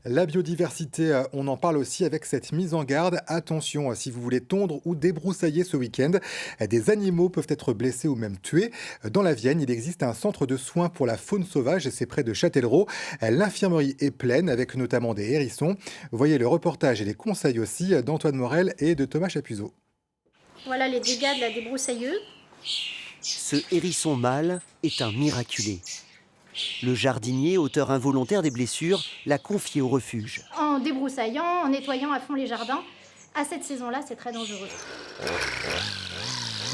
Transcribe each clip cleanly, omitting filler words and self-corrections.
La biodiversité, on en parle aussi avec cette mise en garde. Attention, si vous voulez tondre ou débroussailler ce week-end, des animaux peuvent être blessés ou même tués. Dans la Vienne, il existe un centre de soins pour la faune sauvage et c'est près de Châtellerault. L'infirmerie est pleine avec notamment des hérissons. Voyez le reportage et les conseils aussi d'Antoine Morel et de Thomas Chapuzot. Voilà les dégâts de la débroussailleuse. Ce hérisson mâle est un miraculé. Le jardinier, auteur involontaire des blessures, l'a confié au refuge. En débroussaillant, en nettoyant à fond les jardins, à cette saison-là, c'est très dangereux.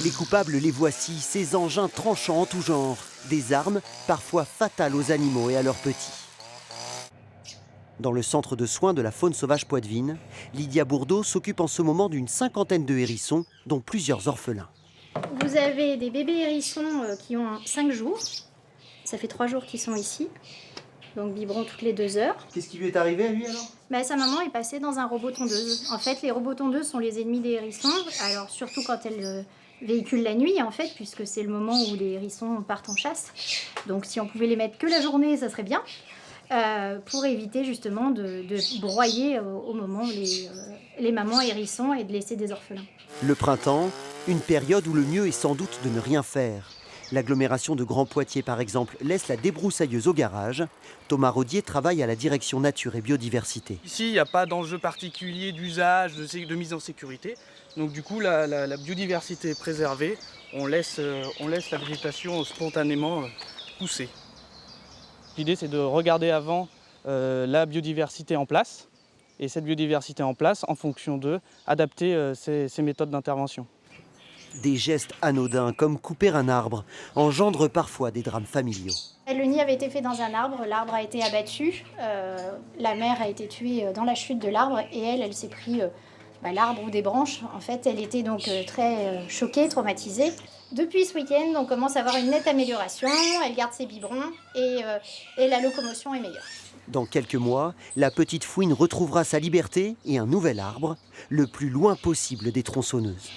Les coupables, les voici, ces engins tranchants en tout genre. Des armes parfois fatales aux animaux et à leurs petits. Dans le centre de soins de la faune sauvage Poitevine, Lydia Bourdeau s'occupe en ce moment d'une cinquantaine de hérissons, dont plusieurs orphelins. Vous avez des bébés hérissons qui ont 5 jours. Ça fait 3 jours qu'ils sont ici. Donc biberon toutes les 2 heures. Qu'est-ce qui lui est arrivé à lui alors? Sa maman est passée dans un robot tondeuse. En fait, les robots tondeuses sont les ennemis des hérissons. Alors surtout quand elles véhiculent la nuit, en fait, puisque c'est le moment où les hérissons partent en chasse. Donc si on pouvait les mettre que la journée, ça serait bien. Pour éviter justement de broyer au moment les mamans hérissons et de laisser des orphelins. Le printemps, une période où le mieux est sans doute de ne rien faire. L'agglomération de Grand Poitiers, par exemple, laisse la débroussailleuse au garage. Thomas Rodier travaille à la direction nature et biodiversité. Ici, il n'y a pas d'enjeu particulier d'usage, de mise en sécurité. Donc du coup, la biodiversité est préservée. On laisse la végétation spontanément pousser. L'idée, c'est de regarder avant la biodiversité en place. Et cette biodiversité en place, en fonction d'eux, adapter ces méthodes d'intervention. Des gestes anodins, comme couper un arbre, engendrent parfois des drames familiaux. Le nid avait été fait dans un arbre, l'arbre a été abattu, la mère a été tuée dans la chute de l'arbre et elle s'est pris l'arbre ou des branches. En fait, elle était donc très choquée, traumatisée. Depuis ce week-end, on commence à avoir une nette amélioration, elle garde ses biberons et la locomotion est meilleure. Dans quelques mois, la petite fouine retrouvera sa liberté et un nouvel arbre, le plus loin possible des tronçonneuses.